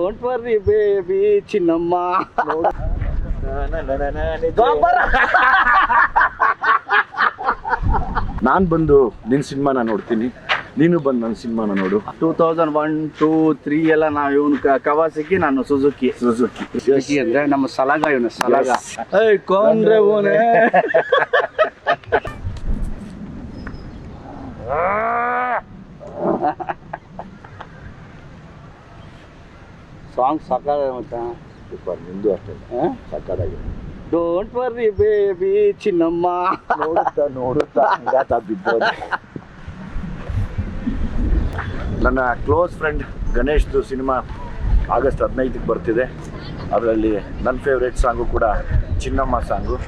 Don't ವರ್ರಿ baby ಚಿನ್ನಮ್ಮ. ನಾನು ಬಂದು ನಿನ್ನ ಸಿನಿಮಾನ ನೋಡ್ತೀನಿ, ನೀನು ಬಂದು ನನ್ನ ಸಿನಿಮಾನ ನೋಡು. 2001, 2, 3 ಎಲ್ಲ ನಾವು ಇವನು ಕವಾಸಕಿ, ನಾನು ಸುಜುಕಿ. ಅಂದ್ರೆ ನಮ್ಮ ಸಲಾಗ, ಇವನು ಸಲಾಗ. ಕೊಂಡ್ರೆ ಓನೆ ಸಾಂಗ್ ಸಾಕಾಗ ಮತ್ತೆ ನಿಂದು ಅಷ್ಟೇ ಸಾಕಾಗಿದೆ. ಡೋಂಟ್ ವರ್ರಿ ಬೇಬಿ ಚಿನ್ನಮ್ಮ. ನೋಡುತ್ತಾ ಬಿದ್ದೋದು. ನನ್ನ ಕ್ಲೋಸ್ ಫ್ರೆಂಡ್ ಗಣೇಶ್ದು ಸಿನಿಮಾ ಆಗಸ್ಟ್ 15ಕ್ಕೆ ಬರ್ತಿದೆ. ಅದರಲ್ಲಿ ನನ್ನ ಫೇವ್ರೇಟ್ ಸಾಂಗು ಕೂಡ ಚಿನ್ನಮ್ಮ ಸಾಂಗು.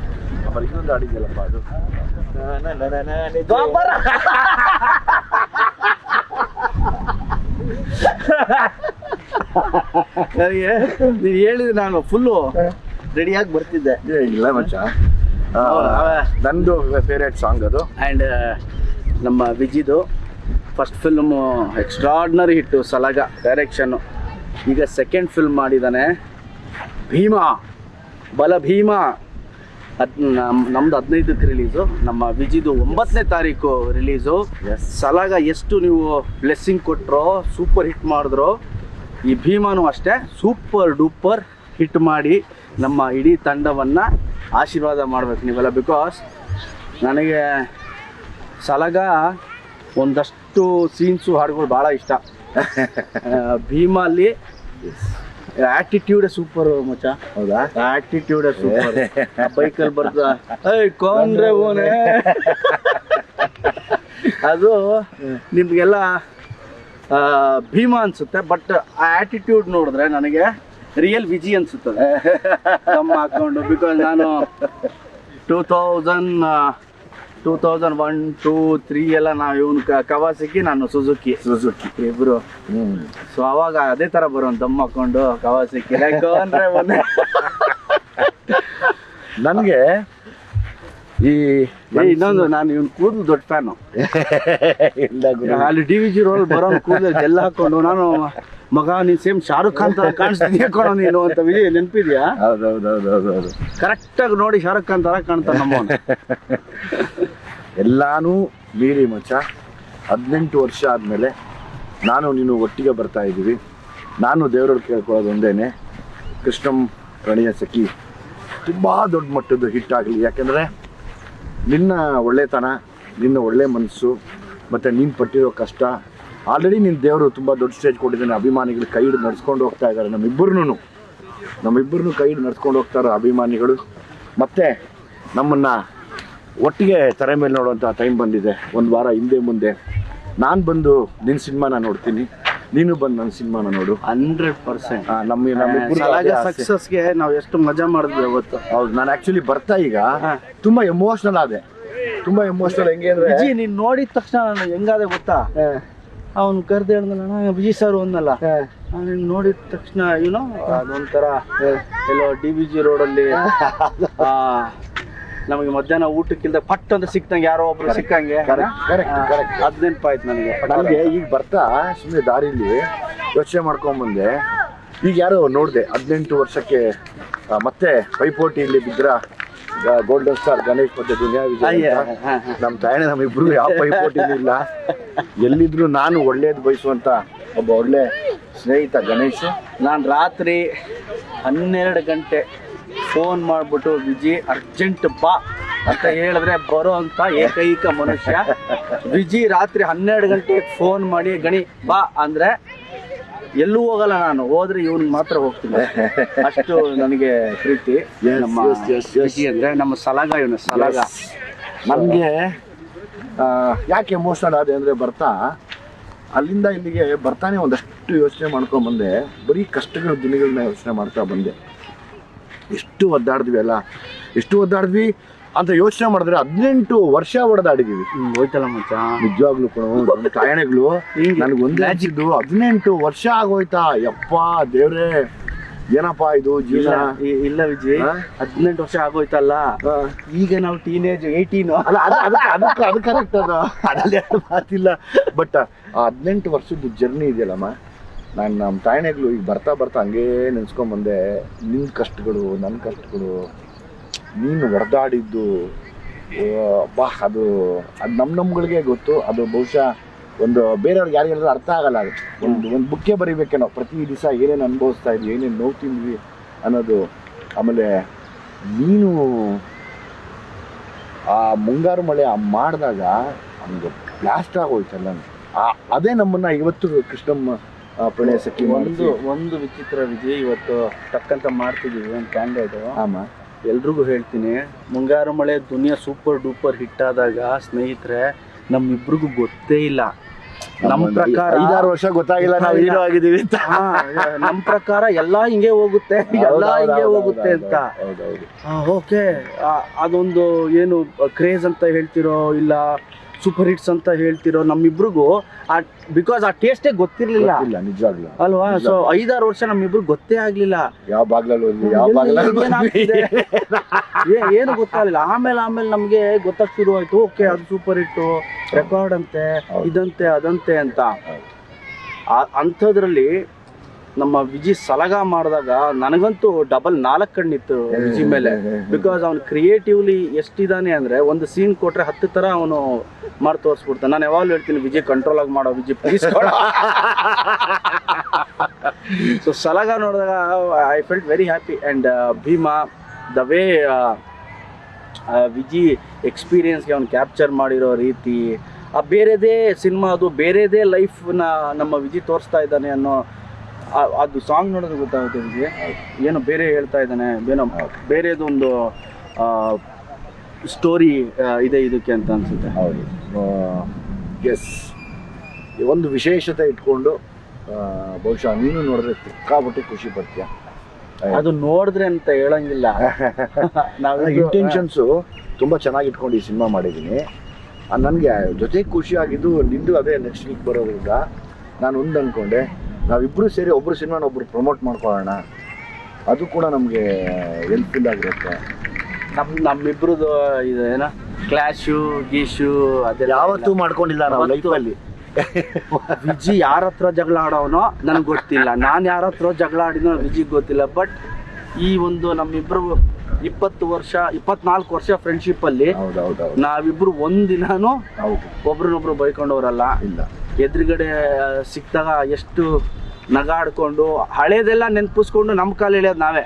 ಆಮೇಲೆ ಇನ್ನೊಂದು ಹಾಡಿದೆಯಲ್ಲಪ್ಪ, ಅದು ನನಗೆ ನೀನು ಹೇಳಿದ್ರೆ ನಾನು ಫುಲ್ಲು ರೆಡಿಯಾಗಿ ಬರ್ತಿದ್ದೆ. ಇಲ್ಲ ಮಚ್ಚ, ನಂದು ಫೇವ್ರೇಟ್ ಸಾಂಗ್ ಅದು. ಆ್ಯಂಡ್ ನಮ್ಮ ವಿಜಿದು ಫಸ್ಟ್ ಫಿಲ್ಮು ಎಕ್ಸ್ಟ್ರಾರ್ಡಿನರಿ ಹಿಟ್ಟು, ಸಲಾಗ ಡೈರೆಕ್ಷನ್ನು. ಈಗ ಸೆಕೆಂಡ್ ಫಿಲ್ಮ್ ಮಾಡಿದ್ದಾನೆ, ಭೀಮಾ, ಬಲ ಭೀಮಾ. ನಮ್ದು 15ಕ್ಕೆ ರಿಲೀಸು, ನಮ್ಮ ವಿಜಿದು 9ನೇ ತಾರೀಕು ರಿಲೀಸು. ಸಲಾಗ ಎಷ್ಟು ನೀವು ಬ್ಲೆಸ್ಸಿಂಗ್ ಕೊಟ್ಟರೋ, ಸೂಪರ್ ಹಿಟ್ ಮಾಡಿದ್ರು, ಈ ಭೀಮಾನು ಅಷ್ಟೇ ಸೂಪರ್ ಡೂಪರ್ ಹಿಟ್ ಮಾಡಿ ನಮ್ಮ ಇಡೀ ತಂಡವನ್ನು ಆಶೀರ್ವಾದ ಮಾಡ್ಬೇಕು ನೀವೆಲ್ಲ. ಬಿಕಾಸ್ ನನಗೆ ಸಲಾಗ ಒಂದಷ್ಟು ಸೀನ್ಸು, ಹಾಡುಗಳು ಭಾಳ ಇಷ್ಟ. ಭೀಮಲ್ಲಿ ಆಟಿಟ್ಯೂಡ್ ಸೂಪರ್ ಮಚ್ಚ. ಹೌದಾ? Attitude super. ಬೈಕಲ್ಲಿ ಬರ್ದ ಕೊಂಡ್ರೆ ಓನೆ ಅದು ನಿಮಗೆಲ್ಲ ಭೀಮಾ ಅನ್ಸುತ್ತೆ, ಬಟ್ ಆ ಆಟಿಟ್ಯೂಡ್ ನೋಡಿದ್ರೆ ನನಗೆ ರಿಯಲ್ ವಿಜಿ ಅನ್ಸುತ್ತದೆ ನಮ್ಮ ಹಾಕೊಂಡು. ಬಿಕಾಸ್ ನಾನು 2001, 2, 3 ಎಲ್ಲ ನಾವು ಇವನು ಕವಾಸಕಿ, ನಾನು ಸುಜುಕಿ ಇಬ್ರು. ಸೊ ಅವಾಗ ಅದೇ ತರ ಬರೋ ದಮ್ ಹಾಕೊಂಡು ಕವಾಸಕಿ ನನಗೆ ಈ ಇನ್ನೊಂದು, ನಾನು ಇವನ್ ಕೂದಲು ದೊಡ್ಡ ಫ್ಯಾನು. ಅಲ್ಲಿ DVG ರೋಲ್ ಬರೋ ಕೂದಲು ಎಲ್ಲ ಹಾಕೊಂಡು, ನಾನು ಮಗ ನೀನ್ ಸೇಮ್ ಶಾರುಖ್ ಖಾನ್ ತರ ಕಾಣಿಸ್ತೀನಿ ಹಾಕೋಣ ನೀನು ಅಂತ. ವಿಜಯ್ ನೆನಪಿದ್ಯಾ? ಹೌದೌದೌದೌದು, ಕರೆಕ್ಟಾಗಿ ನೋಡಿ ಶಾರುಖ್ ಖಾನ್ ತರ ಕಾಣ್ತಾನೆ ನಮ್ಮ. ಎಲ್ಲಾನು ಮೀರಿ ಮಚ್ಚ 18 ವರ್ಷ ಆದಮೇಲೆ ನಾನು ನೀನು ಒಟ್ಟಿಗೆ ಬರ್ತಾ ಇದ್ದೀವಿ. ನಾನು ದೇವರಲ್ಲಿ ಕೇಳ್ಕೊಳ್ಳೋದು ಒಂದೇನೆ, ಕೃಷ್ಣಂ ಪ್ರಣಯ ಸಖಿ ತುಂಬ ದೊಡ್ಡ ಮಟ್ಟದ್ದು ಹಿಟ್ ಆಗಲಿ. ಯಾಕೆಂದರೆ ನಿನ್ನ ಒಳ್ಳೆತನ, ನಿನ್ನ ಒಳ್ಳೆ ಮನಸ್ಸು, ಮತ್ತು ನೀನು ಪಟ್ಟಿರೋ ಕಷ್ಟ, ಆಲ್ರೆಡಿ ನಿನ್ನ ದೇವರು ತುಂಬ ದೊಡ್ಡ ಸ್ಟೇಜ್ ಕೊಟ್ಟಿದ್ದಾನೆ. ಅಭಿಮಾನಿಗಳು ಕೈ ಹಿಡಿದು ನಡ್ಸ್ಕೊಂಡು ಹೋಗ್ತಾ ಇದ್ದಾರೆ. ನಮ್ಮಿಬ್ಬರನ್ನು ಕೈ ಹಿಡಿದು ನಡ್ಸ್ಕೊಂಡು ಹೋಗ್ತಾರೆ ಅಭಿಮಾನಿಗಳು. ಮತ್ತು ನಮ್ಮನ್ನು ಒಟ್ಟಿಗೆ ತೆರೆ ಮೇಲೆ ನೋಡುವಂಥ ಟೈಮ್ ಬಂದಿದೆ. ಒಂದು ವಾರ ಹಿಂದೆ ಮುಂದೆ ನಾನು ಬಂದು ನಿನ್ನ ಸಿನಿಮಾನ ನೋಡ್ತೀನಿ, ನೀನು ಬಂದು ನನ್ನ ಸಿನಿಮಾನ ನೋಡು. 100% ನಮ್ಮ ಸಕ್ಸಸ್ಗೆ ನಾವು ಎಷ್ಟು ಮಜಾ ಮಾಡಿದ್ವಿ ಅವತ್ತು. ಹೌದು, ನಾನು ಆ್ಯಕ್ಚುಲಿ ಬರ್ತಾ ಈಗ ತುಂಬ ಎಮೋಷ್ನಲ್ ಆದೆ. ತುಂಬ ಎಮೋಷ್ನಲ್. ಹೆಂಗೆ ಅಂದರೆ ವಿಜಿ ನೀನು ನೋಡಿದ ತಕ್ಷಣ ನಾನು ಹೆಂಗಾದೆ ಗೊತ್ತಾ, ಅವ್ನು ಕರೆದು ಹೇಳಿದ್ನಲ್ಲ ವಿಜಿ ಸರ್ ಒಂದಲ್ಲ, ನಾನು ನೋಡಿದ ತಕ್ಷಣ ಏನೋ ಅದೊಂಥರ ಎಲ್ಲೋ DVG ರೋಡಲ್ಲಿ ನಮಗೆ ಮಧ್ಯಾಹ್ನ ಊಟಕ್ಕಿಂತ ಪಟ್ ಅಂತ ಸಿಕ್ತಂಗೆ ಯಾರೋ ಒಬ್ರು ಸಿಕ್ಕಂಗೆ. ಅದ್ ನೆನಪಾಯ್ತು ನನಗೆ. ಈಗ ಬರ್ತಾ ಸುಮ್ಮನೆ ದಾರಿಲಿ ಯೋಚನೆ ಮಾಡ್ಕೊಂಬಂದೆ. ಈಗ ಯಾರೋ ನೋಡಿದೆ 18 ವರ್ಷಕ್ಕೆ ಮತ್ತೆ ಪೈಪೋಟಿಯಲ್ಲಿ ಬಿದ್ರ ಗೋಲ್ಡನ್ ಸ್ಟಾರ್ ಗಣೇಶ್ ಮತ್ತೆ ದುನಿಯಾ ವಿಜಯ್. ನಮ್ಮ ತಾಯಣ್ಣ ನಮ್ಮಿಬ್ರು ಯಾವ ಪೈಪೋಟಿನೂ ಇಲ್ಲ. ಎಲ್ಲಿದ್ರು ನಾನು ಒಳ್ಳೇದು ಬಯಸುವಂತ ಒಬ್ಬ ಒಳ್ಳೆ ಸ್ನೇಹಿತ ಗಣೇಶ್. ನಾನು ರಾತ್ರಿ 12 ಗಂಟೆ ಫೋನ್ ಮಾಡಿಬಿಟ್ಟು ವಿಜಿ ಅರ್ಜೆಂಟ್ ಬಾ ಅಂತ ಹೇಳಿದ್ರೆ ಬರೋ ಅಂತ ಏಕೈಕ ಮನುಷ್ಯ ವಿಜಿ. ರಾತ್ರಿ 12 ಗಂಟೆಗೆ ಫೋನ್ ಮಾಡಿ ಗಣಿ ಬಾ ಅಂದರೆ ಎಲ್ಲೂ ಹೋಗಲ್ಲ ನಾನು, ಹೋದ್ರೆ ಇವನ್ ಮಾತ್ರ ಹೋಗ್ತೀನಿ. ಅಷ್ಟು ನನಗೆ ಪ್ರೀತಿ ನಮ್ಮ ವಿಜಿ ಅಂದರೆ. ನಮ್ಮ ಸಲಾಗ, ಇವನು ಸಲಾಗ. ನನಗೆ ಯಾಕೆ ಎಮೋಷನಲ್ ಆದೆ ಅಂದರೆ, ಬರ್ತಾ ಅಲ್ಲಿಂದ ಇಲ್ಲಿಗೆ ಬರ್ತಾನೆ ಒಂದಷ್ಟು ಯೋಚನೆ ಮಾಡ್ಕೊಂಡ್ಬಂದೆ. ಬರೀ ಕಷ್ಟಗಳ ದಿನಗಳನ್ನ ಯೋಚನೆ ಮಾಡ್ತಾ ಬಂದೆ. ಎಷ್ಟು ಒದ್ದಾಡಿದ್ವಿ ಅಂತ ಯೋಚನೆ ಮಾಡಿದ್ರೆ 18 ವರ್ಷ ಹೊಡೆದಾಡಿದೀವಿ. ಹೋಯ್ತಲ್ಲ ಮಚ್ಚ, ನಿಜವಾಗ್ಲೂ ಕೂಡ ತಾಯಣೆಗಳು ನನಗೆ ಒಂದೇ ಹಚ್ಚಿದ್ದು 18 ವರ್ಷ ಆಗೋಯ್ತಾ. ಯಪ್ಪ ದೇವ್ರೆ, ಏನಪ್ಪಾ ಇದು ಜೀವನ. ಇಲ್ಲ ವಿಜಯ್, 18 ವರ್ಷ ಆಗೋಯ್ತಲ್ಲ, ಈಗ ನಾವು ಟೀನೇಜ್ 18. ಅಲ್ಲ, ಅದು ಕರೆಕ್ಟ್, ಅದು ಅದರಲ್ಲಿ ಮಾತಿಲ್ಲ. ಬಟ್ 18 ವರ್ಷದ ಜರ್ನಿ ಇದೆಯಲ್ಲಮ್ಮ, ನಾನು ನಮ್ಮ ತಾಯಣೆಗಳು ಈಗ ಬರ್ತಾ ಹಂಗೇ ನೆನ್ಸ್ಕೊಂಬಂದೆ. ನಿನ್ನ ಕಷ್ಟಗಳು, ನನ್ನ ಕಷ್ಟಗಳು, ನೀನು ಹೊಡೆದಾಡಿದ್ದು ಬಾ, ಅದು ನಮ್ಗಳಿಗೆ ಗೊತ್ತು. ಅದು ಬಹುಶಃ ಒಂದು ಬೇರೆಯವ್ರಿಗೆ ಯಾರಿಗೆಲ್ಲ ಅರ್ಥ ಆಗಲ್ಲ. ಅದು ಒಂದು ಬುಕ್ಕೇ ಬರೀಬೇಕೇನೋ, ಪ್ರತಿ ದಿವಸ ಏನೇನು ಅನುಭವಿಸ್ತಾ ಇದ್ವಿ, ಏನೇನು ನೋವು ತಿಂದ್ವಿ ಅನ್ನೋದು. ಆಮೇಲೆ ನೀನು ಆ ಮುಂಗಾರು ಮಳೆ ಮಾಡಿದಾಗ ನಮ್ಗೆ ಬ್ಲಾಸ್ಟ್ ಆಗೋಯ್ತಲ್ಲ, ಅದೇ ನಮ್ಮನ್ನ ಇವತ್ತು ಕೃಷ್ಣಮ್ಮ ಪ್ರಣಯ ಸಖಿ ಒಂದು ವಿಚಿತ್ರ ವಿಜಯ್, ಇವತ್ತು ಟಕ್ಕಂತ ಮಾಡ್ತಿದ್ದೀವಿ ಒಂದು ಕ್ಯಾಂಡಿಡೇಟ್. ಆಮ ಎಲ್ರಿಗೂ ಹೇಳ್ತೀನಿ, ಮುಂಗಾರು ಮಳೆ ದುನಿಯಾ ಸೂಪರ್ ಡೂಪರ್ ಹಿಟ್ ಆದಾಗ ಸ್ನೇಹಿತರೆ ನಮ್ಮಿಬ್ರಿಗೂ ಗೊತ್ತೇ ಇಲ್ಲ. ನಮ್ಮ ಪ್ರಕಾರ 5-6 ವರ್ಷ ಗೊತ್ತಾಗಿಲ್ಲ ನಾವು ಹೀರೋ ಆಗಿದ್ದೀವಿ ಅಂತ. ನಮ್ಮ ಪ್ರಕಾರ ಎಲ್ಲಾ ಹಿಂಗೆ ಹೋಗುತ್ತೆ, ಎಲ್ಲಾ ಹಿಂಗೆ ಹೋಗುತ್ತೆ ಅಂತ. ಓಕೆ, ಅದೊಂದು ಏನು ಕ್ರೇಜ್ ಅಂತ ಹೇಳ್ತಿರೋ ಇಲ್ಲ ಸೂಪರ್ ಹಿಟ್ಸ್ ಅಂತ ಹೇಳ್ತಿರೋ, ನಮ್ಮಿಬ್ರಿಗೂ ಬಿಕಾಸ್ ಆ ಟೇಸ್ಟೇ ಗೊತ್ತಿರ್ಲಿಲ್ಲ ನಿಜವಾಗ್ಲೂ ಅಲ್ವಾ. ಸೊ 5-6 ವರ್ಷ ನಮ್ಮಿಬ್ರು ಗೊತ್ತೇ ಆಗ್ಲಿಲ್ಲ ಯಾವ ಬಾಗ್ಲಲ್ಲಿ ಏನು ಗೊತ್ತಾಗಲಿಲ್ಲ. ಆಮೇಲೆ ನಮ್ಗೆ ಗೊತ್ತಾಗ್ ಶುರು ಆಯ್ತು, ಓಕೆ ಅದು ಸೂಪರ್ ಹಿಟ್ಟು, ರೆಕಾರ್ಡ್ ಅಂತೆ, ಇದಂತೆ ಅದಂತೆ ಅಂತ. ಅಂಥದ್ರಲ್ಲಿ ನಮ್ಮ ವಿಜಿ ಸಲಗ ಮಾಡಿದಾಗ ನನಗಂತೂ ಡಬಲ್ 4 ಕಣ್ಣಿತ್ತು ವಿಜಿ ಮೇಲೆ. ಬಿಕಾಸ್ ಅವ್ನು ಕ್ರಿಯೇಟಿವ್ಲಿ ಎಷ್ಟಿದ್ದಾನೆ ಅಂದ್ರೆ, ಒಂದು ಸೀನ್ ಕೊಟ್ರೆ 10 ಥರ ಅವನು ಮಾಡಿ ತೋರಿಸ್ಬಿಡ್ತಾನೆ. ನಾನು ಯಾವಾಗಲೂ ಹೇಳ್ತೀನಿ, ವಿಜಿ ಕಂಟ್ರೋಲ್ ಆಗಿ ಮಾಡೋ, ವಿಜಿ ಪ್ಲೀಸ್. ಸೊ ಸಲಗ ನೋಡಿದಾಗ I felt very happy. And Bhima, the way Viji ಎಕ್ಸ್ಪೀರಿಯನ್ಸ್ಗೆ ಅವ್ನು ಕ್ಯಾಪ್ಚರ್ ಮಾಡಿರೋ ರೀತಿ, ಬೇರೆದೇ ಸಿನಿಮಾ, ಅದು ಬೇರೆದೇ ಲೈಫ್ನ ನಮ್ಮ ವಿಜಿ ತೋರಿಸ್ತಾ ಇದ್ದಾನೆ ಅನ್ನೋ ಅದು ಸಾಂಗ್ ನೋಡೋದು ಗೊತ್ತಾಗುತ್ತೆ ವಿಜಿ. ಏನೋ ಬೇರೆ ಹೇಳ್ತಾ ಇದ್ದಾನೆ, ಏನೋ ಬೇರೆದೊಂದು ಸ್ಟೋರಿ ಇದೆ ಇದಕ್ಕೆ ಅಂತ ಅನ್ಸುತ್ತೆ. ಹೌದು, ಎಸ್. ಒಂದು ವಿಶೇಷತೆ ಇಟ್ಕೊಂಡು ಬಹುಶಃ ನೀನು ನೋಡಿದ್ರೆ ಸಿಕ್ಕಾಬಿಟ್ಟು ಖುಷಿ ಪಡ್ತೀಯ. ಅದು ನೋಡಿದ್ರೆ ಅಂತ ಹೇಳಂಗಿಲ್ಲ. ಇಂಟೆನ್ಷನ್ಸು ತುಂಬ ಚೆನ್ನಾಗಿ ಇಟ್ಕೊಂಡು ಈ ಸಿನಿಮಾ ಮಾಡಿದ್ದೀನಿ. ನನಗೆ ಜೊತೆಗೆ ಖುಷಿ ಆಗಿದ್ದು ನಿಂದು ಅದೇ ನೆಕ್ಸ್ಟ್ ವೀಕ್ ಬರೋದ್ರಿಂದ ನಾನು ಒಂದು ಅಂದ್ಕೊಂಡೆ, ನಾವಿಬ್ಬರು ಸೇರಿ ಒಬ್ಬರು ಸಿನಿಮಾನ ಒಬ್ಬರು ಪ್ರಮೋಟ್ ಮಾಡ್ಕೊಳ್ಳೋಣ, ಅದು ಕೂಡ ನಮಗೆ ಹೆಲ್ಪ್ಫುಲ್ ಆಗಿರುತ್ತೆ. ನಮ್ಮಿಬ್ರದ್ದು ಇದು ಏನೋ ಕ್ಲಾಶು ಗೀಶು ಅದೆಲ್ಲ ಯಾವತ್ತೂ ಮಾಡ್ಕೊಂಡಿಲ್ಲ ನಾವು ಲೈಫಲ್ಲಿ. ವಿಜಿ ಯಾರ ಹತ್ರ ಜಗಳ ಆಡೋನೋ ನನಗೆ ಗೊತ್ತಿಲ್ಲ, ನಾನು ಯಾರ ಹತ್ರ ಜಗಳ ಆಡಿನೋ ವಿಜಿಗೆ ಗೊತ್ತಿಲ್ಲ. ಬಟ್ ಈ ಒಂದು ನಮ್ಮಿಬ್ರು 24 ವರ್ಷ ಫ್ರೆಂಡ್ಶಿಪ್ ಅಲ್ಲಿ ನಾವಿಬ್ರು ಒಂದಿನಾನು ಒಬ್ರನ್ನೊಬ್ರು ಬೈಕೊಂಡವ್ರಲ್ಲ. ಇಲ್ಲ, ಎದುರುಗಡೆ ಸಿಕ್ತಾಗ ಎಷ್ಟು ನಗಾಡ್ಕೊಂಡು ಹಳೇದೆಲ್ಲ ನೆನ್ಪಿಸ್ಕೊಂಡು ನಮ್ಮ ಕಾಲ ಎಳೆಯೋದು ನಾವೇ.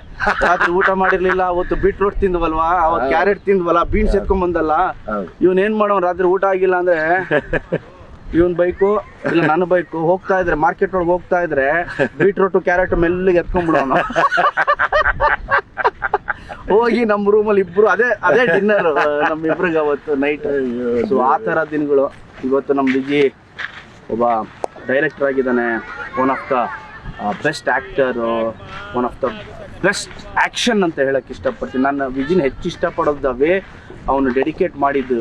ರಾತ್ರಿ ಊಟ ಮಾಡಿರ್ಲಿಲ್ಲ, ಅವತ್ತು ಬೀಟ್ರೋಟ್ ತಿಂದ್ವಲ್ವಾ, ಅವತ್ತು ಕ್ಯಾರೆಟ್ ತಿಂದ್ವಲ್ಲ, ಬೀನ್ಸ್ ಎತ್ಕೊಂಡ್ ಬಂದಲ್ಲ, ಇವನ್ ಏನ್ ಮಾಡೋ ರಾತ್ರಿ ಊಟ ಆಗಿಲ್ಲ ಅಂದ್ರೆ ಇವನ್ ಬೈಕು ಇಲ್ಲ ನನ್ನ ಬೈಕು, ಹೋಗ್ತಾ ಇದ್ರೆ ಮಾರ್ಕೆಟ್ ಒಳಗೆ ಹೋಗ್ತಾ ಇದ್ರೆ ಬೀಟ್ರೋಟು ಕ್ಯಾರೆಟ್ ಮೆಲ್ಲಿಗೆ ಎತ್ಕೊಂಡ್ಬಿಡೋನು. ಹೋಗಿ ನಮ್ಮ ರೂಮಲ್ಲಿ ಇಬ್ರು ಅದೇ ಡಿನ್ನರ್ ನಮ್ಮಿಬ್ರಿಗೆ ಅವತ್ತು ನೈಟ್. ಸೊ ಆ ಥರ ದಿನಗಳು. ಇವತ್ತು ನಮ್ಮ ವಿಜಿ ಒಬ್ಬ ಡೈರೆಕ್ಟರ್ ಆಗಿದ್ದಾನೆ, one of the best actor, one of the best action ಅಂತ ಹೇಳಕ್ಕೆ ಇಷ್ಟಪಡ್ತೀನಿ. ನಾನು ವಿಜಿನ ಹೆಚ್ಚು ಇಷ್ಟಪಡೋದು ವೇ ಅವನು ಡೆಡಿಕೇಟ್ ಮಾಡಿದ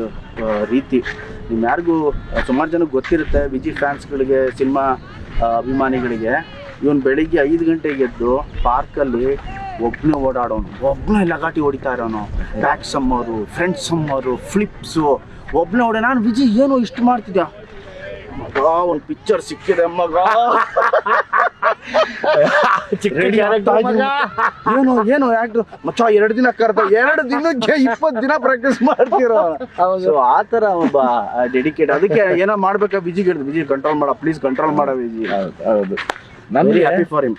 ರೀತಿ. ನೀವು ಯಾರಿಗೂ ಸುಮಾರು ಜನಕ್ಕೆ ಗೊತ್ತಿರುತ್ತೆ, ವಿಜಿ ಫ್ಯಾನ್ಸ್ಗಳಿಗೆ, ಸಿನಿಮಾ ಅಭಿಮಾನಿಗಳಿಗೆ. ಇವನು ಬೆಳಿಗ್ಗೆ 5 ಗಂಟೆಗೆ ಎದ್ದು ಪಾರ್ಕಲ್ಲಿ ಒಬ್ಬನೇ ಓಡಾಡೋನು, ಒಬ್ಬನೇ ಲಗಾಟಿ ಹೊಡಿತಾ ಇರೋನು, ಬ್ಯಾಕ್ ಸಮ್ಮರು, ಫ್ರಂಟ್ ಸಮ್ಮರು, ಫ್ಲಿಪ್ಸು, ಒಬ್ಬನೇ ಓಡ. ನಾನು ವಿಜಿ ಏನೋ ಇಷ್ಟು ಮಾಡ್ತಿದ್ಯಾ ಮಗ, ಒಂದು ಪಿಕ್ಚರ್ ಸಿಕ್ಕಿದೆ ಮಗ, ಏನು ಆಕ್ಟರ್ ಮಚ್ಚ, 2 ದಿನ ಕರೆದ, 2 ದಿನಕ್ಕೆ 20 ದಿನ ಪ್ರಾಕ್ಟೀಸ್ ಮಾಡ್ತಿರೋ. ಸೊ ಆ ಥರ ಒಬ್ಬ ಡೆಡಿಕೇಟ್. ಅದಕ್ಕೆ ಏನೋ ಮಾಡ್ಬೇಕಾ ವಿಜಿಗೆ ಹೇಳಿದ್ರು, ವಿಜಿ ಕಂಟ್ರೋಲ್ ಮಾಡ, ಪ್ಲೀಸ್ ಕಂಟ್ರೋಲ್ ಮಾಡ ವಿಜಿ. ಹೌದು, ನಾನು ಹ್ಯಾಪಿ ಫಾರ್ ಹಿಮ್.